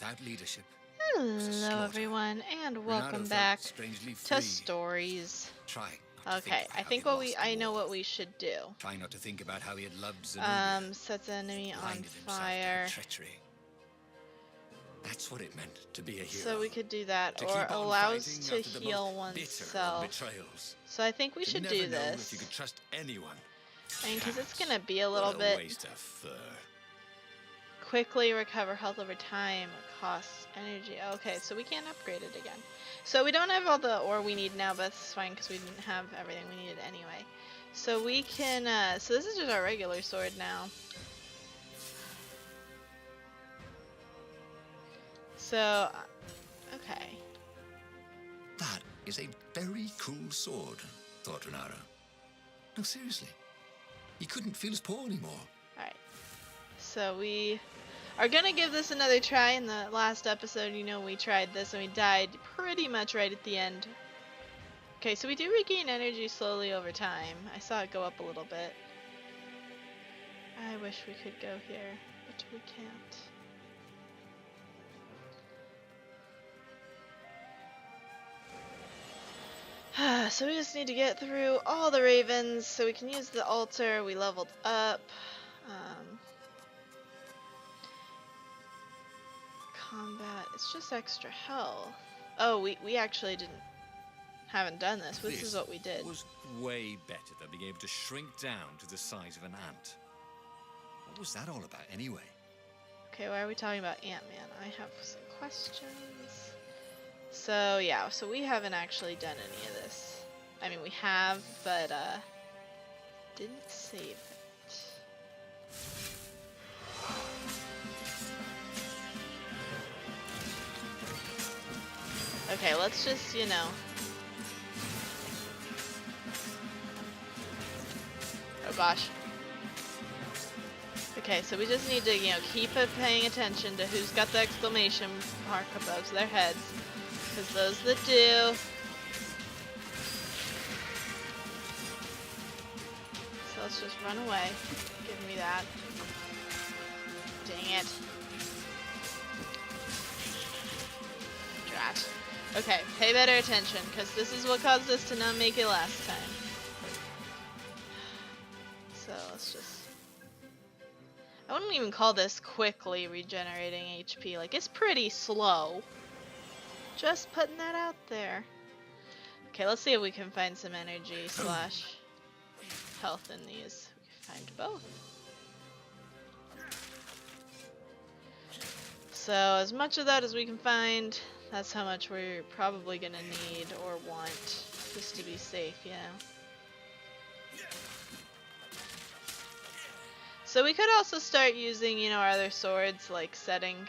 without leadership. Hello everyone, and welcome back to Stories. Try. Okay, I think I know what we should do. Try not to think about how he had loved Zenobia. Sets the enemy on Blinded himself to fire. her treachery. That's what it meant to be a hero. So we could do that, to or keep on allows fighting to after the heal most oneself. bitter of betrayals. So I think we should never do know this. if you could trust anyone. I mean, because it's gonna be a little What a bit. waste of fur. Quickly recover health over time. Costs energy. Okay, so we can't upgrade it again. So we don't have all the ore we need now, but that's fine because we didn't have everything we needed anyway. So we can, so this is just our regular sword now. So, okay. That is a very cool sword, thought Renara. No, seriously. He couldn't feel his paw anymore. Alright. So we are gonna give this another try. In the last episode, you know, we tried this and we died pretty much right at the end. Okay, so we do regain energy slowly over time. I saw it go up a little bit. I wish we could go here, but we can't. So we just need to get through all the ravens so we can use the altar. We leveled up. Combat, it's just extra health. Oh, we actually haven't done this. This is what we did. Was way better than being able to shrink down to the size of an ant. What was that all about anyway? Okay, why are we talking about Ant-Man? I have some questions. So yeah, so we haven't actually done any of this. I mean, we have, but didn't save it. Okay, let's just, you know. Oh gosh. Okay, so we just need to, you know, keep paying attention to who's got the exclamation mark above their heads. Because those that do. So let's just run away. Give me that. Dang it. Drat. Okay, pay better attention, because this is what caused us to not make it last time. So let's just... I wouldn't even call this quickly regenerating HP. Like, it's pretty slow. Just putting that out there. Okay, let's see if we can find some energy slash health in these. We can find both. So as much of that as we can find, that's how much we're probably gonna need or want, just to be safe, you know. So we could also start using, you know, our other swords, like setting,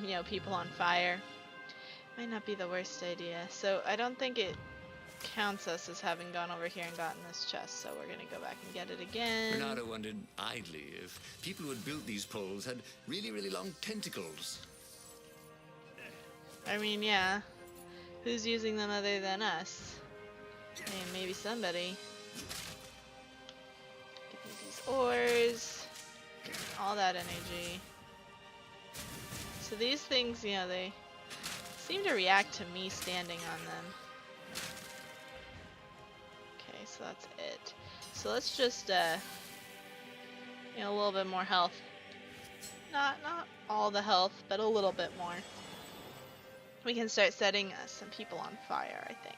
you know, people on fire. Might not be the worst idea. So I don't think it counts us as having gone over here and gotten this chest, so we're gonna go back and get it again. Bernardo wondered idly if people who had built these poles had really, really long tentacles. I mean, yeah. Who's using them other than us? I mean, maybe somebody. Give me these ores. Give me all that energy. So these things, you know, they seem to react to me standing on them. Okay, so that's it. So let's just, you know, a little bit more health. Not all the health, but a little bit more. We can start setting some people on fire, I think.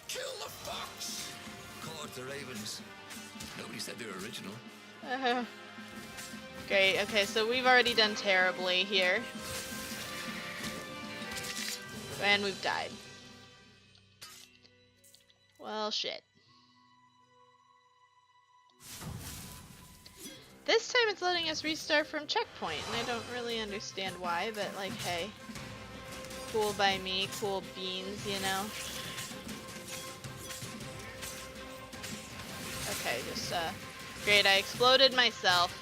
Kill the fox! Caught the ravens. Nobody said they were original. Great, okay, so we've already done terribly here. And we've died. Well, shit. This time it's letting us restart from checkpoint, and I don't really understand why, but like, hey. Cool by me, cool beans, you know? Okay, just, great, I exploded myself.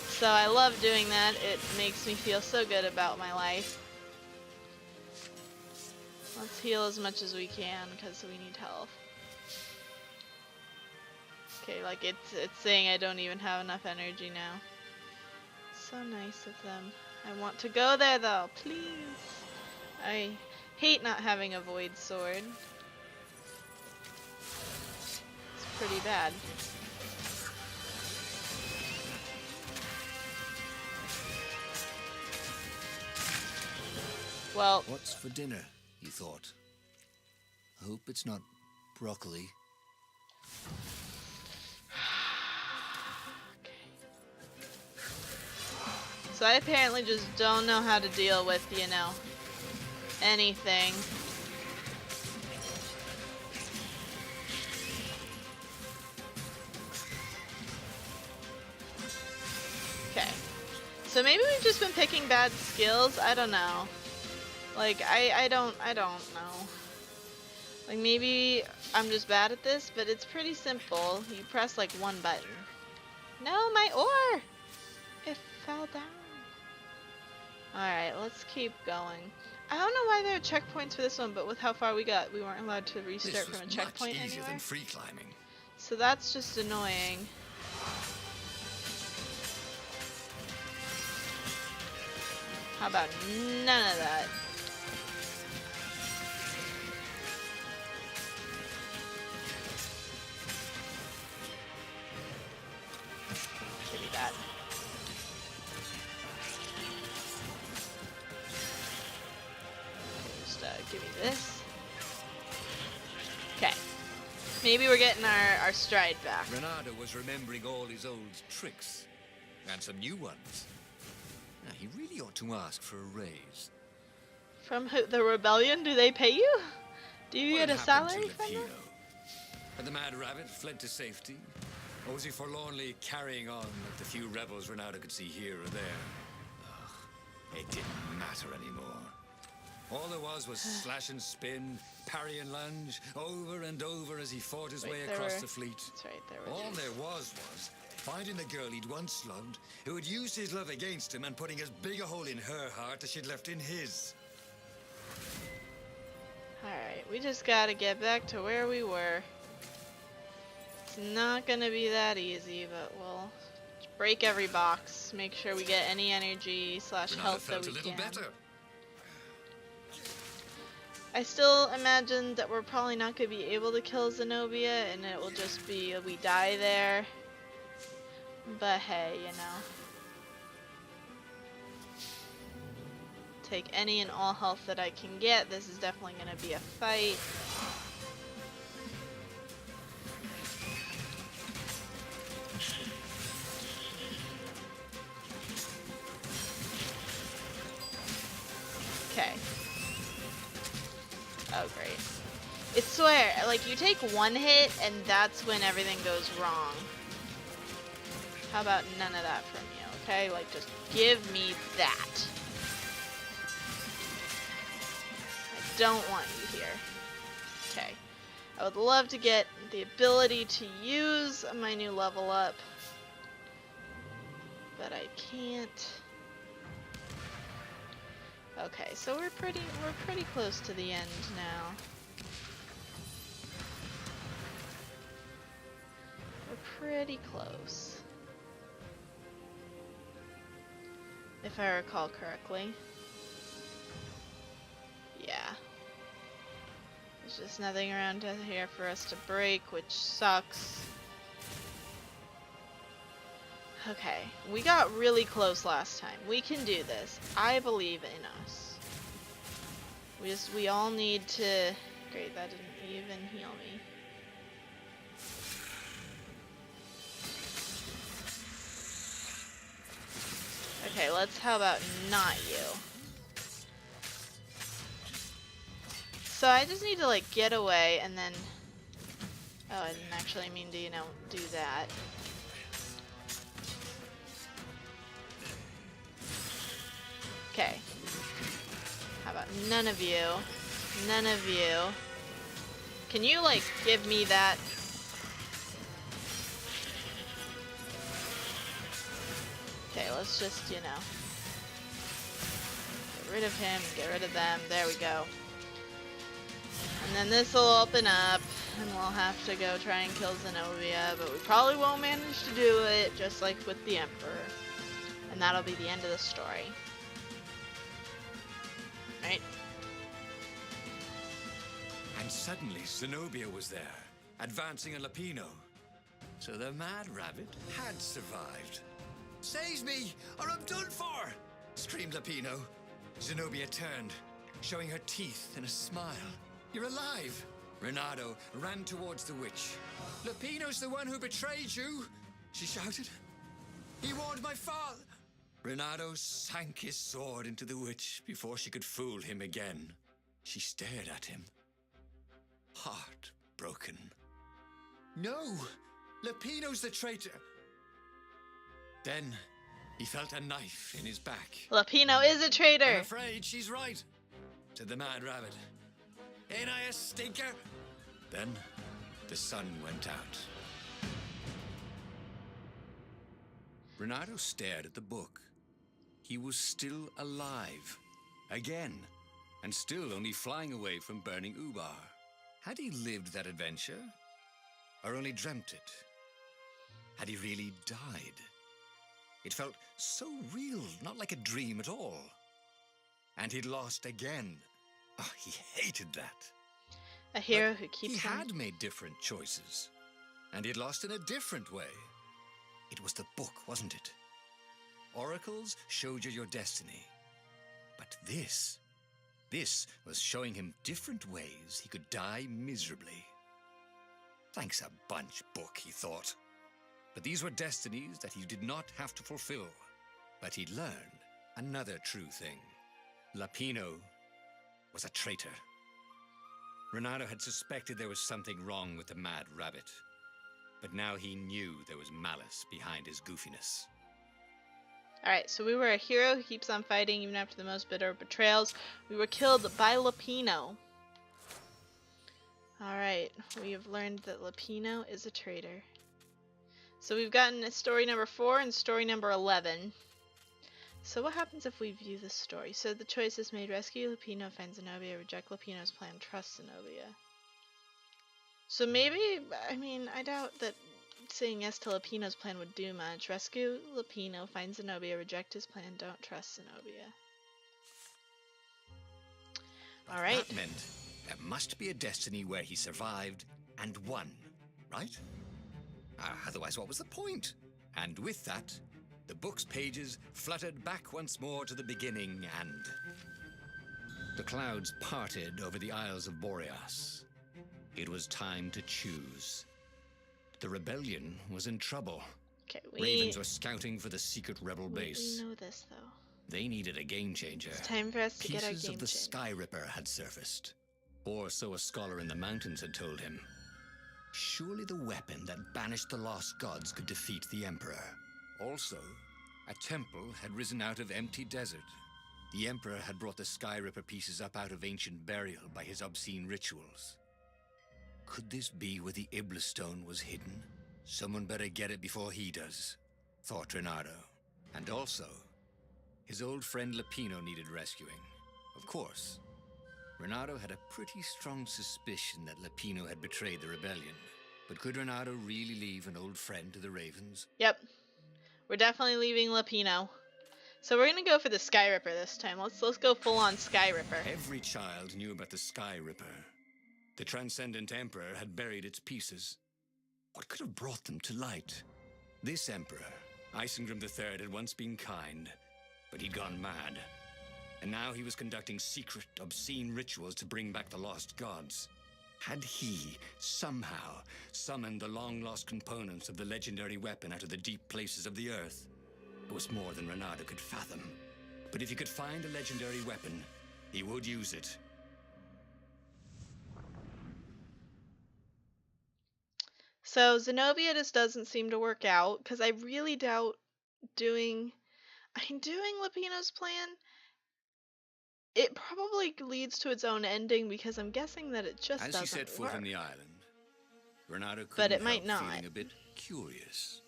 So I love doing that, it makes me feel so good about my life. Let's heal as much as we can, because we need health. Okay, like it's saying I don't even have enough energy now. so nice of them. I want to go there though, please. I hate not having a void sword. It's pretty bad. Well, What's for dinner, he thought. I hope it's not broccoli. so I apparently just don't know how to deal with, you know, anything. Okay. So maybe we've just been picking bad skills. I don't know. Like, I don't know. Like, maybe I'm just bad at this, but it's pretty simple. You press, like, one button. No, my ore! It fell down. Alright, let's keep going. I don't know why there are checkpoints for this one, but with how far we got, we weren't allowed to restart from a checkpoint much easier anywhere. than free climbing. So that's just annoying. How about none of that? Give me that. Just give me this. Okay. Maybe we're getting our stride back. Renato was remembering all his old tricks. And some new ones. Now, he really ought to ask for a raise. From who, the rebellion? Do they pay you? Do you What get a happened salary to from them? Lepido? Had the Mad Rabbit fled to safety? Or was he forlornly carrying on like the few rebels Renato could see here or there? Ugh, it didn't matter anymore. All there was slash and spin, parry and lunge, over and over as he fought his way across the fleet. That's right, there were All dudes. there was finding the girl he'd once loved, who had used his love against him and putting as big a hole in her heart as she'd left in his. Alright, we just gotta get back to where we were. It's not gonna be that easy, but we'll break every box, make sure we get any energy slash Renato health that felt we a little can. better. I still imagine that we're probably not gonna be able to kill Zenobia, and it will just be we die there. But hey, you know. Take any and all health that I can get. This is definitely gonna be a fight. Okay. Oh, great. It's swear, like, you take one hit and that's when everything goes wrong. How about none of that from you, okay? Like, just give me that. I don't want you here. Okay. I would love to get the ability to use my new level up, but I can't. Okay, so we're pretty close to the end now. We're pretty close. If I recall correctly. Yeah. There's just nothing around here for us to break, which sucks. Okay, we got really close last time. We can do this. I believe in us. We all need to... Great, that didn't even heal me. Okay, how about not you? So I just need to, like, get away and then... Oh, I didn't actually mean to, you know, do that. Okay. How about none of you? None of you. Can you, like, give me that? Okay, let's just, you know, get rid of him, get rid of them. There we go. And then this will open up, and we'll have to go try and kill Zenobia, but we probably won't manage to do it, just like with the Emperor. And that'll be the end of the story. Right? And suddenly Zenobia was there, advancing a Lapino. So the Mad Rabbit had survived. "Save me, or I'm done for!" screamed Lapino. Zenobia turned, showing her teeth in a smile. "You're alive!" Renato ran towards the witch. "Lapino's the one who betrayed you!" she shouted. "He warned my father!" Renato sank his sword into the witch before she could fool him again. She stared at him, heartbroken. "No! Lapino's the traitor!" Then he felt a knife in his back. Lapino is a traitor! "I'm afraid she's right," said the Mad Rabbit. "Ain't I a stinker?" Then the sun went out. Renato stared at the book. He was still alive. Again. And still only flying away from burning Ubar. Had he lived that adventure? Or only dreamt it? Had he really died? It felt so real, not like a dream at all. And he'd lost again. Oh, he hated that. A hero But who keeps he on... had made different choices. And he'd lost in a different way. It was the book, wasn't it? Oracles showed you your destiny. But this was showing him different ways he could die miserably. Thanks a bunch, book, he thought. But these were destinies that he did not have to fulfill. But he'd learned another true thing. Lapino was a traitor. Renato had suspected there was something wrong with the Mad Rabbit. But now he knew there was malice behind his goofiness. Alright, so we were a hero who keeps on fighting even after the most bitter of betrayals. We were killed by Lapino. Alright, we have learned that Lapino is a traitor. So we've gotten story number 4 and story number 11. So what happens if we view this story? So the choice is made: rescue Lapino, find Zenobia, reject Lapino's plan, trust Zenobia. So maybe, I mean, I doubt that saying yes to Lapino's plan would do much. Rescue Lapino, find Zenobia, reject his plan, don't trust Zenobia. Alright. That meant there must be a destiny where he survived and won, right? Otherwise, what was the point? And with that, the book's pages fluttered back once more to the beginning, and the clouds parted over the Isles of Boreas. It was time to choose. The rebellion was in trouble. Okay, Ravens were scouting for the secret rebel base. We know this, though. They needed a game changer. It's time for us to get our Pieces game of the changer. Sky Ripper had surfaced. Or so a scholar in the mountains had told him. Surely the weapon that banished the lost gods could defeat the Emperor. Also, a temple had risen out of empty desert. The Emperor had brought the Sky Ripper pieces up out of ancient burial by his obscene rituals. Could this be where the Iblis stone was hidden? Someone better get it before he does, thought Renato. And also, his old friend Lapino needed rescuing. Of course, Renato had a pretty strong suspicion that Lapino had betrayed the rebellion. But could Renato really leave an old friend to the Ravens? Yep. We're definitely leaving Lapino. So we're gonna go for the Sky Ripper this time. Let's go full on Sky Ripper. Every child knew about the Sky Ripper. The Transcendent Emperor had buried its pieces. What could have brought them to light? This Emperor, Isengrim III, had once been kind, but he'd gone mad. And now he was conducting secret, obscene rituals to bring back the lost gods. Had he, somehow, summoned the long-lost components of the legendary weapon out of the deep places of the earth? It was more than Renato could fathom. But if he could find a legendary weapon, he would use it. So Zenobia just doesn't seem to work out, because I really doubt doing Lapino's plan. It probably leads to its own ending, because I'm guessing that it just doesn't work. As he set foot on the island, Renato But couldn't it might help not. feeling a bit curious.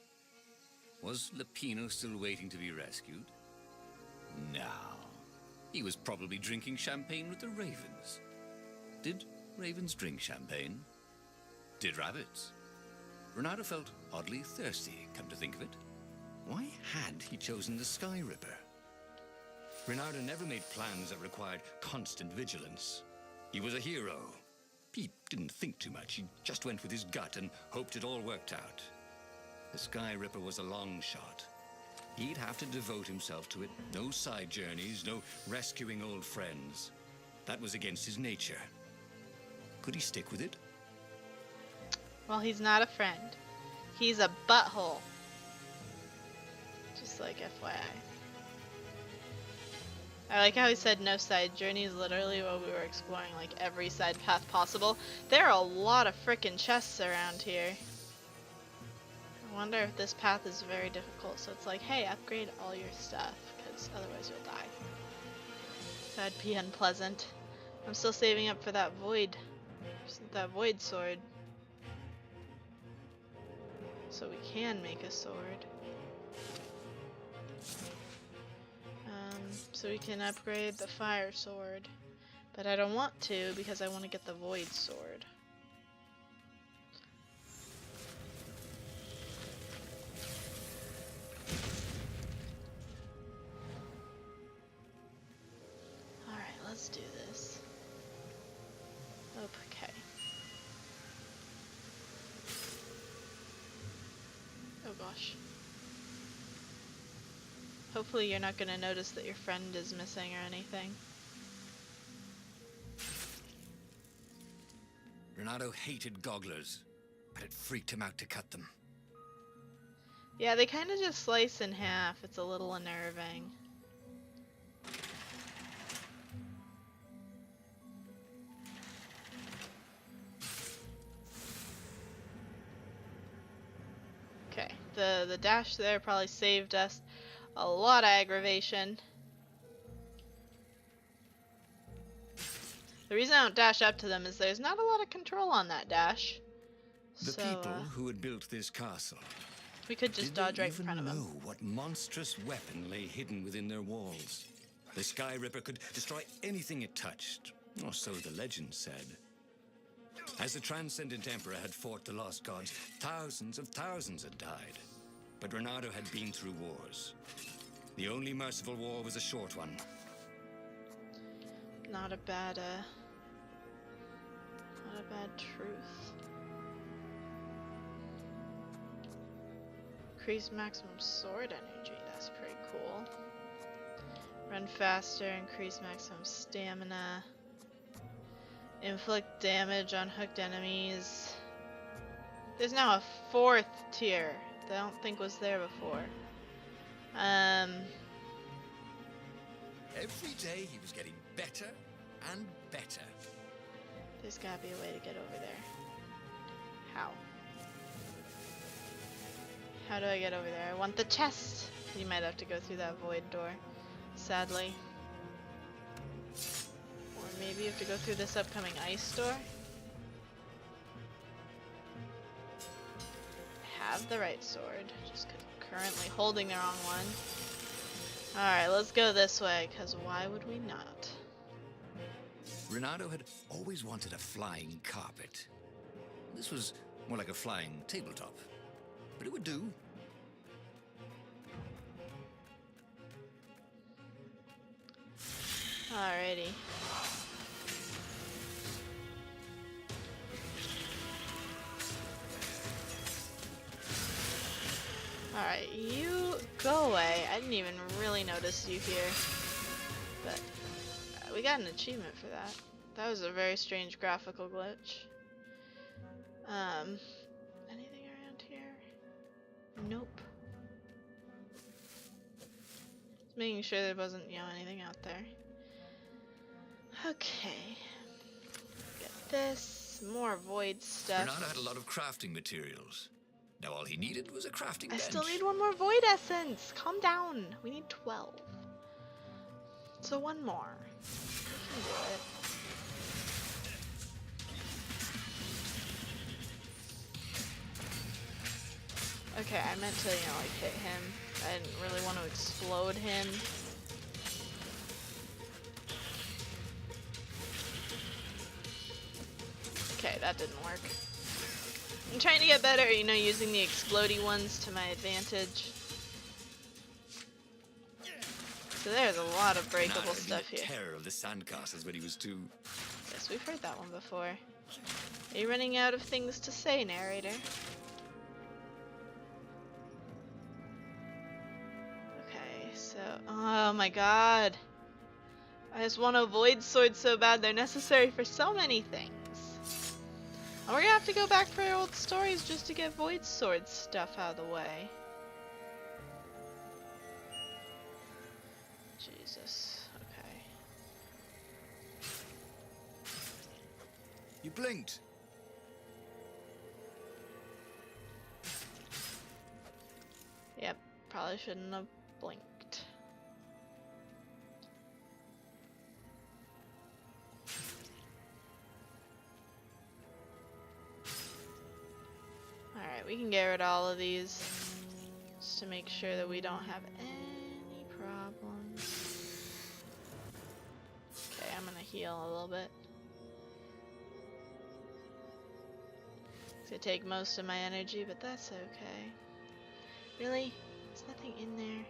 Was Lapino still waiting to be rescued? No. He was probably drinking champagne with the ravens. Did ravens drink champagne? Did rabbits? Renato felt oddly thirsty, come to think of it. Why had he chosen the Sky Ripper? Reynardo never made plans that required constant vigilance. He was a hero. He didn't think too much. He just went with his gut and hoped it all worked out. The Sky Ripper was a long shot. He'd have to devote himself to it. No side journeys, no rescuing old friends. That was against his nature. Could he stick with it? Well, he's not a friend. He's a butthole. Just like FYI. I like how he said no side journeys, literally while we were exploring like every side path possible. There are a lot of frickin' chests around here. I wonder if this path is very difficult, so it's like, hey, upgrade all your stuff, because otherwise you'll die. That'd be unpleasant. I'm still saving up for that void sword. So we can make a sword. So we can upgrade the fire sword. But I don't want to because I want to get the void sword. Alright, let's do this. Okay. Oh gosh. Hopefully you're not going to notice that your friend is missing or anything. Reynardo hated gogglers, but it freaked him out to cut them. Yeah, they kind of just slice in half. It's a little unnerving. Okay, the dash there probably saved us a lot of aggravation. The reason I don't dash up to them is there's not a lot of control on that dash. The people who had built this castle, we could just dodge right in front of them. Did they even know what monstrous weapon lay hidden within their walls? The Sky Ripper could destroy anything it touched, or so the legend said. As the Transcendent Emperor had fought the lost gods, thousands of thousands had died. But Reynardo had been through wars. The only merciful war was a short one. Not a bad truth. Increase maximum sword energy, that's pretty cool. Run faster, increase maximum stamina. Inflict damage on hooked enemies. There's now a 4th tier that I don't think was there before. Every day he was getting better and better. There's gotta be a way to get over there. How? How do I get over there? I want the chest! You might have to go through that void door, sadly. Or maybe you have to go through this upcoming ice door. I have the right sword, just 'cause I'm currently holding the wrong one. Alright, let's go this way, because why would we not? Reynardo had always wanted a flying carpet. This was more like a flying tabletop, but it would do. Alrighty. Alright, you go away. I didn't even really notice you here. But we got an achievement for that. That was a very strange graphical glitch. Anything around here? Nope. Just making sure there wasn't, anything out there. Okay. Get this. More void stuff. Reynardo had a lot of crafting materials. Now all he needed was a crafting bench. I still need one more void essence. Calm down. We need 12. So one more. We can do it. Okay, I meant to, hit him. I didn't really want to explode him. Okay, that didn't work. I'm trying to get better, using the explodey ones to my advantage. so there's a lot of breakable Renata had been stuff a here. terror of the sandcastles when he was 2. Yes, we've heard that one before. Are you running out of things to say, narrator? Okay, so... Oh my god. I just want to avoid swords so bad. They're necessary for so many things. And we're gonna have to go back for old stories just to get void sword stuff out of the way. Jesus. Okay. You blinked. Yep, probably shouldn't have blinked. Alright, we can get rid of all of these just to make sure that we don't have any problems. Okay, I'm gonna heal a little bit. It's gonna take most of my energy, but that's okay. Really? There's nothing in there?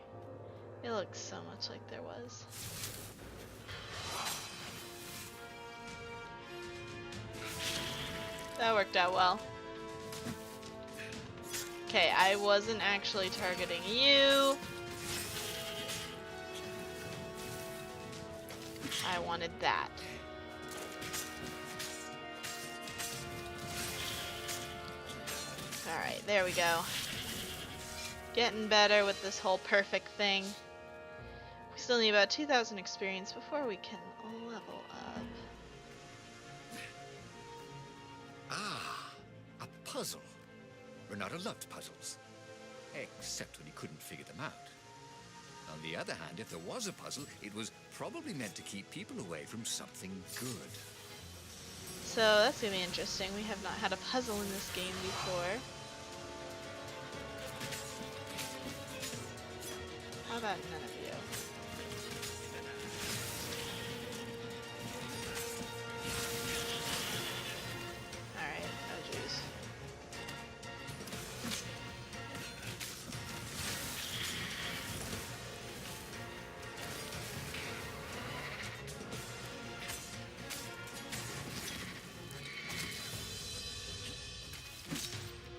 It looks so much like there was. That worked out well. Okay, I wasn't actually targeting you. I wanted that. Alright, there we go. Getting better with this whole perfect thing. We still need about 2,000 experience before we can level up. Ah, a puzzle. Renata loved puzzles, except when he couldn't figure them out. On the other hand, if there was a puzzle, it was probably meant to keep people away from something good. So that's gonna be interesting. We have not had a puzzle in this game before. How about none of you? Alright, oh jeez.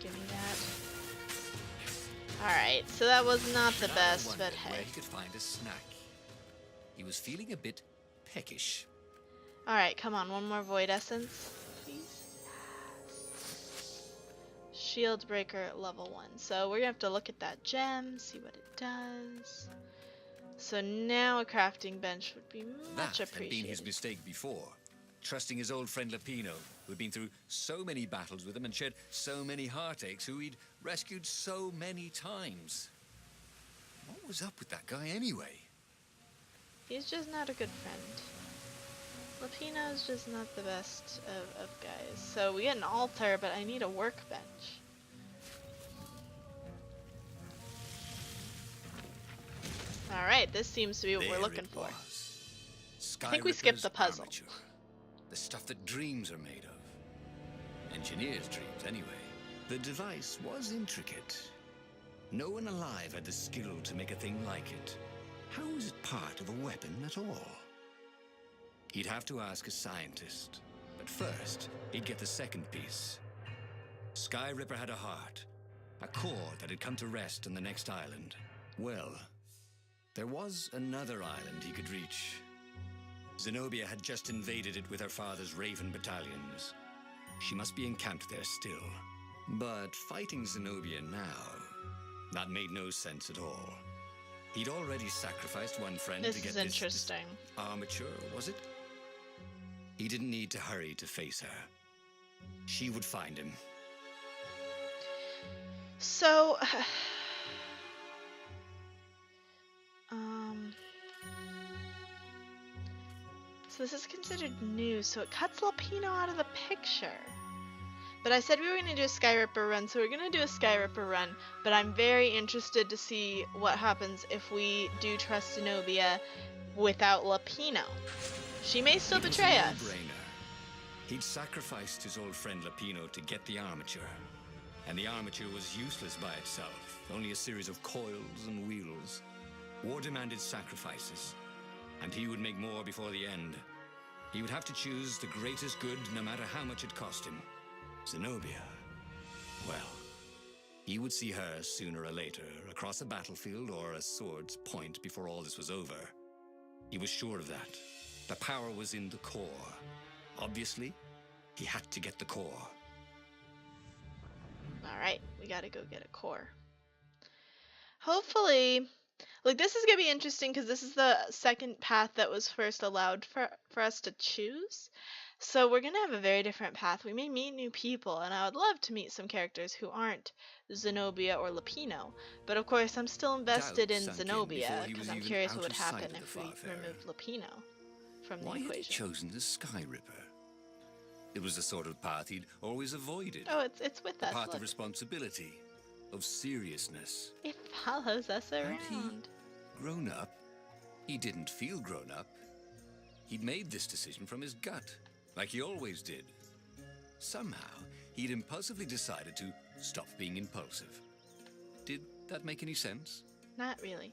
Give me that. Alright, so that was not the Renata best, wondered but hey. where he could find a snack. He was feeling a bit peckish. Alright, come on, one more void essence, please. Yes. Shield breaker level 1. So we're gonna have to look at that gem, see what it does. So now a crafting bench would be much That had been appreciated. his mistake before. Trusting his old friend Lapino, who'd been through so many battles with him and shared so many heartaches, who he'd rescued so many times. What was up with that guy anyway? He's just not a good friend. Lapino's just not the best of guys. So we get an altar, but I need a workbench. Alright, this seems to be what we're There looking it for. was. I think we skipped the puzzle. Armature. The stuff that dreams are made of. Engineers' dreams, anyway. The device was intricate. No one alive had the skill to make a thing like it. How was it part of a weapon at all? He'd have to ask a scientist. But first, he'd get the second piece. Sky Ripper had a heart. A core that had come to rest on the next island. Well, there was another island he could reach. Zenobia had just invaded it with her father's Raven battalions. She must be encamped there still. But fighting Zenobia now, that made no sense at all. He'd already sacrificed one friend This to get is this interesting. armature, was it? He didn't need to hurry to face her. She would find him. So, so this is considered new, so it cuts Lapino out of the picture. But I said we were going to do a Sky Ripper run, so we're going to do a Sky Ripper run, but I'm very interested to see what happens if we do trust Zenobia without Lapino. She may still It was betray a us. no-brainer. He'd sacrificed his old friend Lapino to get the armature. And the armature was useless by itself, only a series of coils and wheels. War demanded sacrifices, and he would make more before the end. He would have to choose the greatest good no matter how much it cost him. Zenobia. Well, he would see her sooner or later, across a battlefield or a sword's point before all this was over. He was sure of that. The power was in the core. Obviously, he had to get the core. Alright, we gotta go get a core. Hopefully, like, this is gonna be interesting because this is the second path that was first allowed for us to choose. So we're gonna have a very different path. We may meet new people, and I would love to meet some characters who aren't Zenobia or Lupino. But of course, I'm still invested in Zenobia because I'm curious what would happen if we removed Lupino from the Why had he equation. chosen the Sky Ripper? It was the sort of path he'd always avoided. Oh, it's with The us. path Look. of responsibility, of seriousness. It follows us Had around. he grown up? He didn't feel grown up. He'd made this decision from his gut, like he always did. Somehow, he'd impulsively decided to stop being impulsive. Did that make any sense? Not really.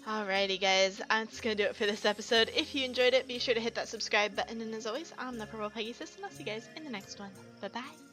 Alrighty guys, that's gonna do it for this episode. If you enjoyed it, be sure to hit that subscribe button, and as always, I'm the Purple Pegasus, and I'll see you guys in the next one. Bye bye.